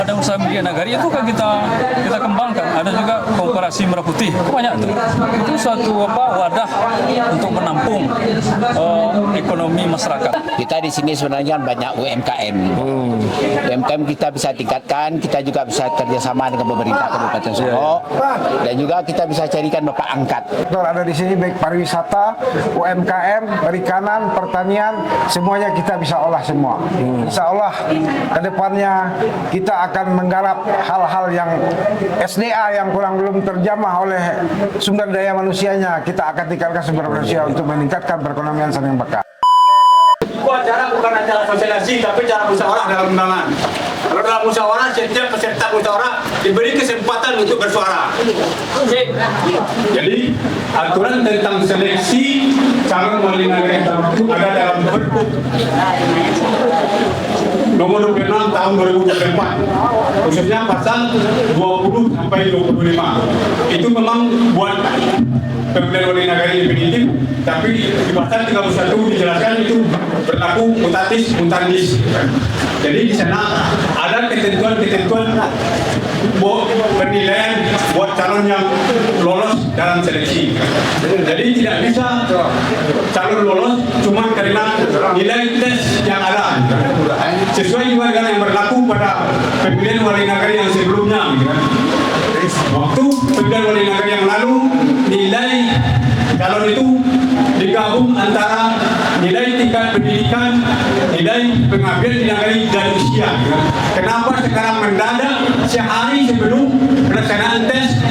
Ada usaha milik nagari itu kan kita kembangkan. Ada juga koperasi merah putih, banyak tuh. Itu suatu wadah untuk menampung ekonomi masyarakat. Kita di sini sebenarnya banyak UMKM. UMKM kita bisa tingkatkan, kita juga bisa kerjasama dengan pemerintah Kabupaten Solo, dan juga kita bisa carikan bapak angkat. Ada di sini baik pariwisata, UMKM, perikanan, pertanian, semuanya kita bisa olah semua. Insya Allah kedepannya kita akan menggarap hal-hal yang SDA yang kurang belum terjamah oleh sumber daya manusianya. Kita akan tingkatkan sumber manusia untuk meningkatkan perekonomian Sangiang Bakar. Acara bukan acara sosialisasi, tapi cara musyawarah dalam undangan. Kalau dalam musyawarah, setiap peserta musyawarah diberi kesempatan untuk bersuara. Jadi, aturan tentang seleksi calon wali negara itu ada dalam Pergub nomor 26 tahun 2024, khususnya pasal 20 sampai 25. Itu memang buat pemilihan wali negara definitif, tapi di pasal 31 dijelaskan itu berlaku mutatis mutandis. Jadi di sana ada ketentuan-ketentuan penilaian buat calon yang lolos dalam seleksi. Jadi tidak bisa calon lolos cuma karena nilai tes yang ada. Sesuai juga dengan yang berlaku pada pemilihan wali negara yang sebelumnya. Waktu pemilihan wali negara yang lalu, nilai calon itu digabung antara nilai tingkat pendidikan, nilai pengabdian di negara dan usia. Kenapa sekarang mendadak sehari sebelum pelaksanaan tes,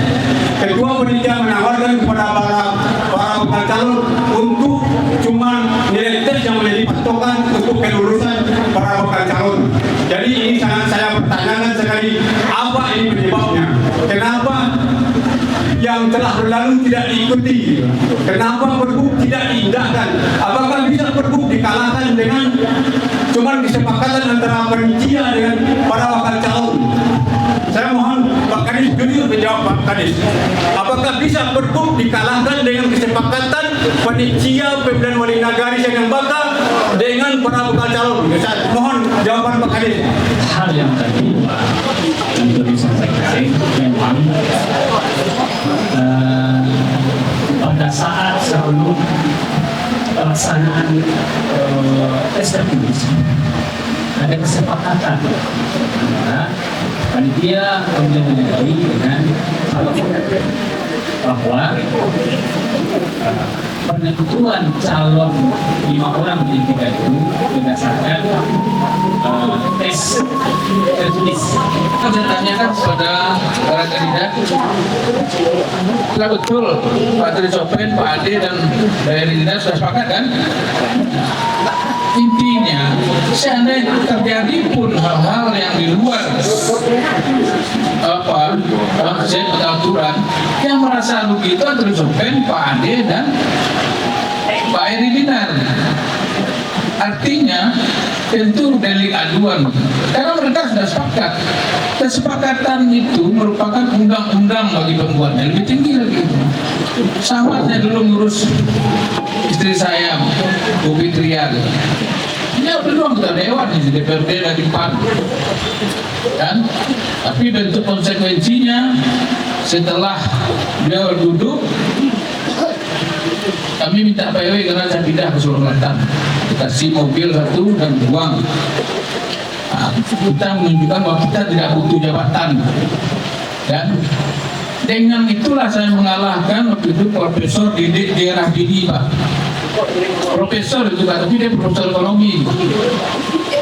ketua panitia menawarkan kepada para bakal calon untuk cuma nilai tes yang menjadi patokan untuk kelulusan para bakal calon. Jadi ini sangat saya pertanyakan sekali, apa ini penyebabnya? Kenapa yang telah berlalu tidak diikuti? Kenapa Pergub tidak diindahkan? Apakah bisa Pergub dikalahkan dengan cuma kesepakatan antara panitia dengan para bakal calon? Saya mohon Pak Kadis jujur menjawab, Pak Kadis. Apakah bisa Pergub dikalahkan dengan kesepakatan panitia pemilihan wali negara Sangiang Bakar dengan para bakal calon? Saya mohon jawaban Pak Kadis. Hal yang tadi Pak Antoni sampaikan memang pada saat sebelum pelaksanaan tes tertulis ada kesepakatan antara panitia pemilihan negara dengan bahwa penentuan calon 5 orang menjadi 3 itu berdasarkan tes tertulis. Saya tanyakan kepada para kandidat, apakah betul Pak Tri Sopen, Pak Ade dan Rina sudah sepakat kan? Intinya, seandainya terjadi pun hal-hal yang di luar aturan, yang merasa rugi itu Tri Sopen, Pak Ade dan Pak Dinar. Artinya tentu delik aduan karena mereka sudah sepakat. Kesepakatan itu merupakan undang-undang bagi pembuatnya, lebih tinggi lagi. Sama saya dulu ngurus istri saya, Bu Fitria. Ya belum kita dewan di DPRD dari PAN, kan? Tapi bentuk konsekuensinya setelah dia duduk, kami minta PW karena saya pindah ke Sulawesi, dikasih mobil 1 dan uang. Nah, kita menunjukkan bahwa kita tidak butuh jabatan, dan dengan itulah saya mengalahkan waktu itu Profesor di daerah Didi, Pak. Profesor itu Pak, tapi dia profesor ekonomi.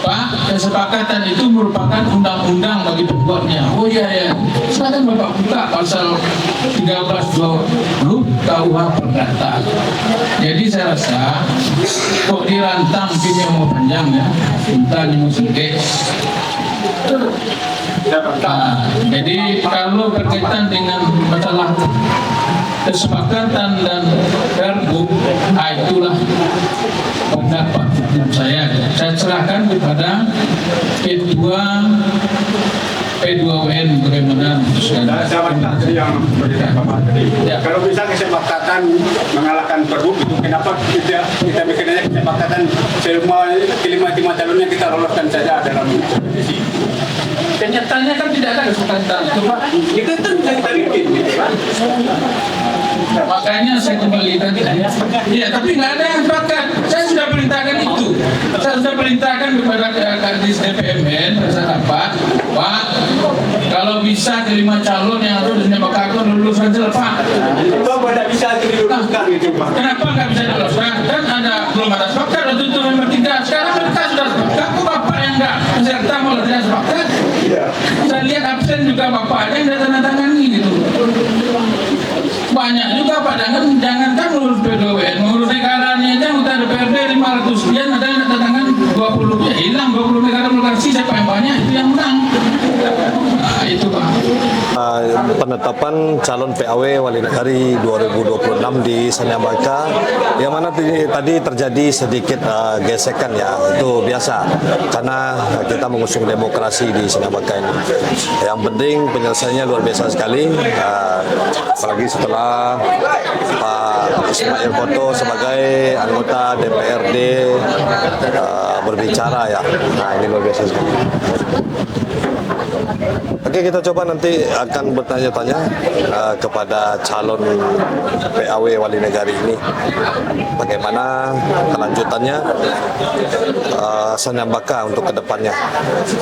Pak, kesepakatan itu merupakan undang-undang bagi pembuatnya. Oh iya ya, silakan Bapak buka pasal 1320 KUH Perdata. Jadi saya rasa kok dirantang mungkin yang mau panjang ya, kita mau sedikit. Nah, jadi kalau berkaitan dengan masalah kesepakatan dan Pergub, itulah pendapat hukum saya. Saya serahkan kepada Ketua P2WN bagaimana memutuskan. Yang Bapak tadi, kalau bisa kesepakatan mengalahkan Pergub itu, kenapa kita bikin aja kesepakatan semua kelima calonnya kita loloskan saja dalam kompetisi? Kenyataannya kan tidak ada kesepakatan. Coba Itu kan bisa kita bikin. makanya saya kembali tadi. Iya, tapi nggak ada yang sepakat. Saya sudah perintahkan itu. Saya sudah perintahkan kepada Kadis DPMN, Pak, kalau bisa kelima calon yang harus disepakati lulus saja, Pak. Itu apa tidak bisa diluruskan itu, Pak? Kenapa nggak bisa diloloskan? Kan belum ada sepakat waktu itu nomor 3. Sekarang mereka sudah sepakat. Kok Bapak yang nggak peserta malah tidak sepakat? Saya lihat absen juga Bapak ada yang tidak tanda tangani gitu. Banyak juga Pak, jangankan ngurus PDWN, ngurus negaranya aja udah DPRD 500 sekian, ada yang tanda tangan 20, ya hilang 20 negara lokasi, siapa yang banyak itu yang menang. Nah, itu Pak. Penetapan calon PAW Wali Negari 2026 di Sanyambaka, yang mana tadi terjadi sedikit gesekan ya, itu biasa karena kita mengusung demokrasi di Sanyambaka ini. Yang penting penyelesaiannya luar biasa sekali, apalagi setelah Pak Ismail Koto sebagai anggota DPRD berbicara ya. Nah, ini luar biasa sekali. Oke, kita coba nanti akan bertanya-tanya kepada calon PAW Wali Negari ini bagaimana kelanjutannya Sanyambaka untuk kedepannya.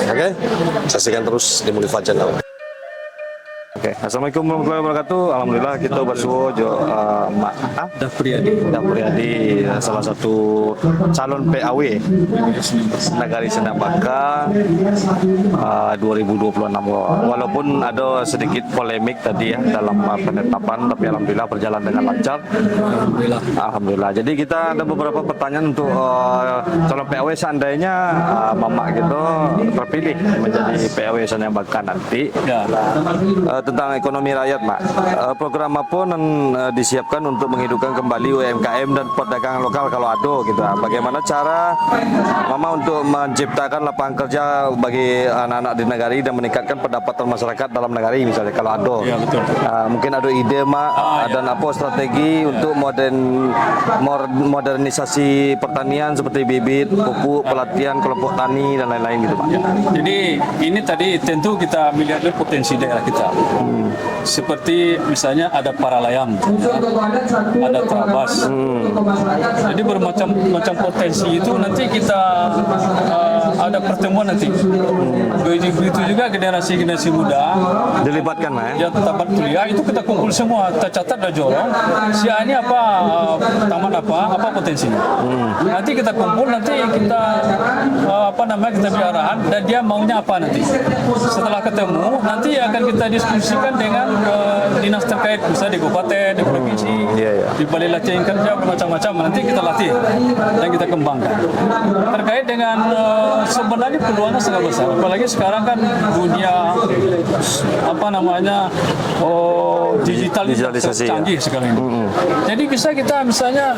Oke, saksikan terus di Mulia Channel. Oke, assalamualaikum warahmatullahi wabarakatuh. Alhamdulillah kita bersuwo Dafriyadi, salah satu calon PAW Negari Sanyambaka 2026. Walaupun ada sedikit polemik tadi ya dalam penetapan, tapi alhamdulillah berjalan dengan lancar. Alhamdulillah. Jadi kita ada beberapa pertanyaan untuk calon PAW seandainya Mama gitu terpilih menjadi PAW Sanyambaka nanti. Ya. Tentang ekonomi rakyat, Mak. Program apa yang disiapkan untuk menghidupkan kembali UMKM dan perdagangan lokal kalau ada gitu. Bagaimana cara Mama untuk menciptakan lapangan kerja bagi anak-anak di negari dan meningkatkan pendapatan masyarakat dalam negari misalnya kalau ada. Ya, betul. Mungkin ada ide, Mak, dan apa strategi untuk modernisasi pertanian seperti bibit, pupuk, pelatihan kelompok tani dan lain-lain gitu, Pak. Jadi ini tadi tentu kita melihat dulu potensi daerah kita. Seperti misalnya ada Paralayang, ada Trabas. Jadi bermacam potensi itu nanti kita ada pertemuan nanti. Begitu juga generasi muda Dilibatkan, Mak, ya? yang tetap kuliah itu kita kumpul semua, kita catat dan jorong. Si A ini apa taman apa potensinya. Nanti kita kumpul, nanti kita kita beri arahan dan dia maunya apa nanti. Setelah ketemu nanti akan kita diskusikan dengan dinas terkait, misalnya di kabupaten, di provinsi, di balai latihan kerja bermacam-macam. Nanti kita latih dan kita kembangkan. Terkait dengan sebenarnya peluangnya sangat besar. Apalagi sekarang kan dunia digitalisasi canggih sekarang ini. Jadi bisa kita misalnya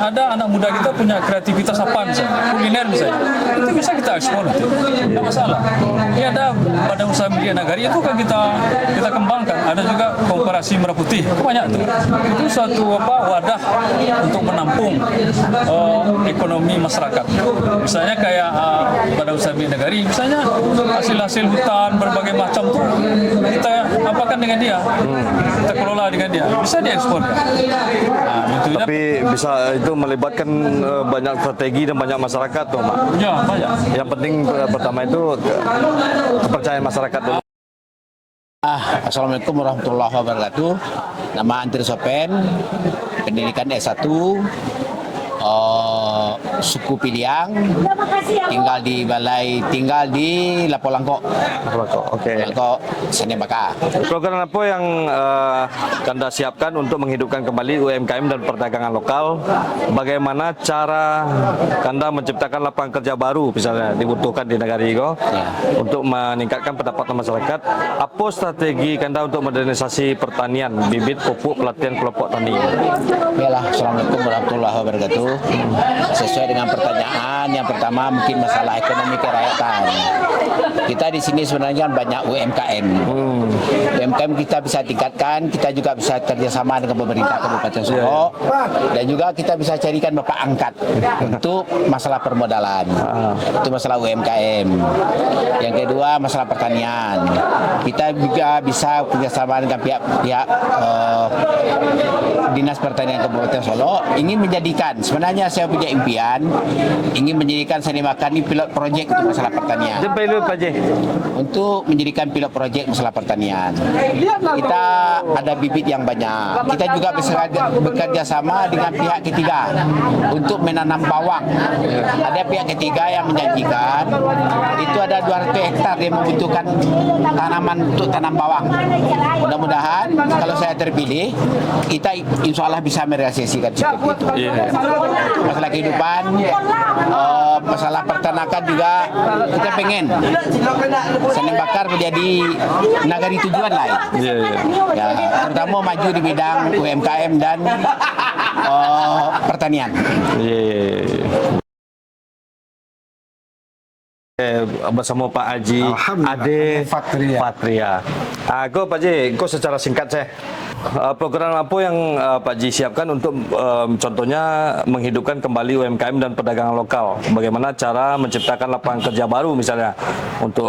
ada anak muda kita punya kreativitas apa misalnya, kuliner misalnya, itu bisa kita ekspor nanti, tidak masalah. Ini ada Badan Usaha Milik Negari itu kan kita kembangkan. Ada juga Koperasi Merah Putih, banyak tuh. Itu suatu wadah untuk menampung ekonomi masyarakat. Misalnya kayak Badan Usaha Milik Negari, misalnya hasil hutan berbagai macam tuh kita apakan dengan dia, kita kelola dengan dia, bisa diekspor. Nah, tapi bisa itu melibatkan banyak strategi dan banyak masyarakat tuh, Mak. Ya, banyak. Yang penting pertama itu kepercayaan masyarakat dulu. Assalamualaikum warahmatullahi wabarakatuh. Nama Antri Sopen, pendidikan S1, suku Piliang, tinggal di Lapo-Langko. Oke. Langko Sanyambaka. Program apa yang Kanda siapkan untuk menghidupkan kembali UMKM dan perdagangan lokal? Bagaimana cara Kanda menciptakan lapangan kerja baru misalnya dibutuhkan di negara ini untuk meningkatkan pendapatan masyarakat? Apa strategi Kanda untuk modernisasi pertanian, bibit, pupuk, pelatihan kelompok tani? Yalah, Assalamualaikum warahmatullahi wabarakatuh. Sesuai dengan pertanyaan. Yang pertama mungkin masalah ekonomi kerakyatan. Kita di sini sebenarnya banyak UMKM. UMKM kita bisa tingkatkan, kita juga bisa kerjasama dengan pemerintah Kabupaten Solo, dan juga kita bisa carikan bapak angkat untuk masalah permodalan. Itu masalah UMKM. Yang kedua masalah pertanian. Kita juga bisa kerjasama dengan pihak-pihak Dinas Pertanian Kabupaten Solo ingin menjadikan, sebenarnya saya punya impian ingin menjadikan Sani Bakar ini pilot project untuk masalah pertanian. Untuk menjadikan pilot project masalah pertanian. Kita ada bibit yang banyak. Kita juga bekerja sama dengan pihak ketiga untuk menanam bawang. Ada pihak ketiga yang menjanjikan itu ada 200 hektar yang membutuhkan tanaman untuk tanam bawang. Mudah-mudahan kalau saya terpilih, kita insya Allah bisa merealisasikan seperti itu. Masalah kehidupan, masalah peternakan juga kita pengen Sani Bakar menjadi nagari tujuan lain. Ya, terutama maju di bidang UMKM dan pertanian. Bersama Pak Haji Ade Patria. Aku Pak Haji, kau secara singkat saya. Program apa yang Pak Haji siapkan untuk contohnya menghidupkan kembali UMKM dan perdagangan lokal? Bagaimana cara menciptakan lapangan kerja baru misalnya untuk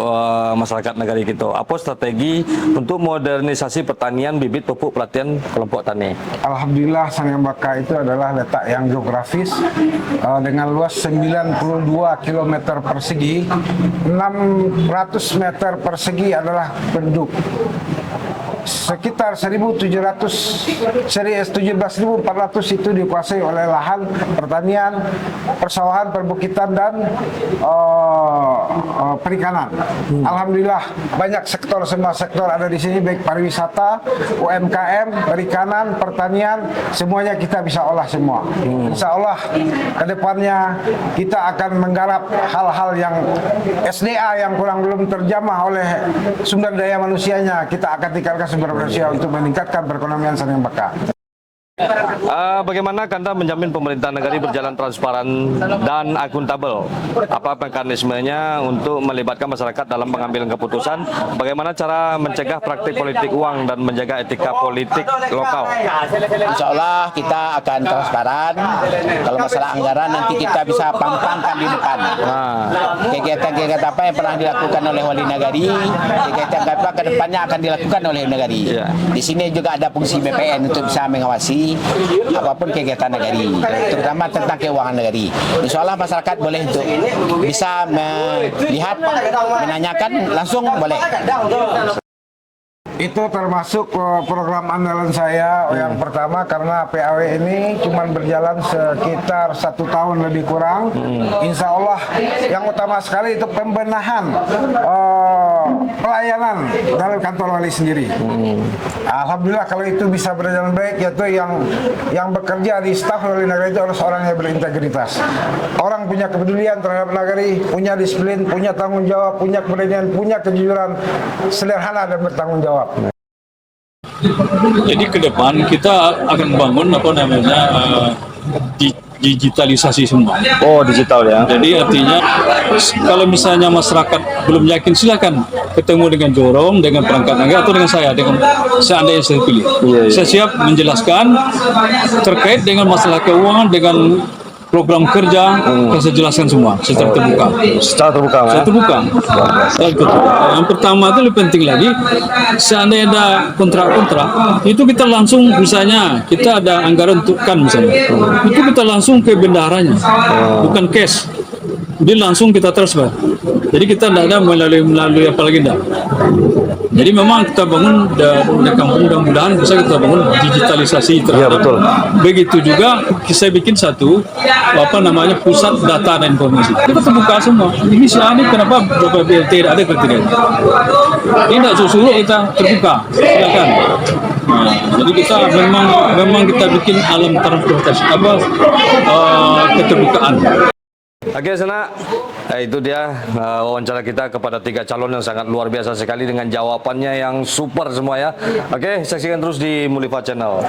masyarakat negari kita? Apa strategi untuk modernisasi pertanian bibit pupuk pelatihan kelompok tani? Alhamdulillah Sani Bakar itu adalah letak yang geografis dengan luas 92 km persegi, 600 meter persegi adalah penduduk. Sekitar 17.400 itu dikuasai oleh lahan pertanian, persawahan, perbukitan dan perikanan. Alhamdulillah banyak sektor, semua sektor ada di sini, baik pariwisata, UMKM, perikanan, pertanian, semuanya kita bisa olah semua. Insya Allah kedepannya kita akan menggarap hal-hal yang SDA yang belum terjamah oleh sumber daya manusianya, kita akan tingkatkan sumber manusia untuk meningkatkan perekonomian Sani Bakar. Bagaimana Kanda menjamin pemerintah negari berjalan transparan dan akuntabel? Apa mekanismenya untuk melibatkan masyarakat dalam pengambilan keputusan? Bagaimana cara mencegah praktik politik uang dan menjaga etika politik lokal? Insya Allah kita akan transparan. Kalau masalah anggaran nanti kita bisa pampangkan di depan. Kegiatan-kegiatan apa yang pernah dilakukan oleh wali nagari, kegiatan apa ke depannya akan dilakukan oleh nagari. Di sini juga ada fungsi BPN untuk bisa mengawasi apapun kegiatan negari, terutama tentang keuangan negari. Insya Allah masyarakat boleh untuk bisa melihat, menanyakan langsung boleh. Itu termasuk program andalan saya yang pertama, karena PAW ini cuma berjalan sekitar 1 tahun lebih kurang. Insya Allah yang utama sekali itu pembenahan pelayanan dalam kantor wali sendiri. Alhamdulillah kalau itu bisa berjalan baik, yaitu yang bekerja di staf wali negara itu harus orang yang berintegritas. Orang punya kepedulian terhadap negari, punya disiplin, punya tanggung jawab, punya keberanian, punya kejujuran, sederhana dan bertanggung jawab. Jadi ke depan kita akan bangun digitalisasi semua. Oh, digital ya. Jadi artinya kalau misalnya masyarakat belum yakin, silakan ketemu dengan Jorong, dengan perangkat negara atau dengan saya, dengan seandainya saya pilih. Saya siap menjelaskan terkait dengan masalah keuangan, dengan program kerja, saya jelaskan semua secara terbuka. Secara terbuka, Yang pertama itu lebih penting lagi, seandainya ada kontrak-kontrak, itu kita langsung, misalnya kita ada anggaran untuk misalnya, itu kita langsung ke bendaharanya, bukan cash. Jadi langsung kita transfer. Jadi kita tidak ada melalui apa lagi enggak. Jadi memang kita bangun di kampung, mudah-mudahan bisa kita bangun digitalisasi terhadap. Begitu juga saya bikin satu pusat data dan informasi. Kita terbuka semua. Ini si Ani kenapa beberapa BLT ada ketika ini? Ini tidak suruh kita terbuka. Silakan. Jadi kita memang kita bikin alam transportasi keterbukaan. Oke, Sana. Itu dia wawancara kita kepada 3 calon yang sangat luar biasa sekali dengan jawabannya yang super semua ya. Oke, saksikan terus di Mulifa Channel.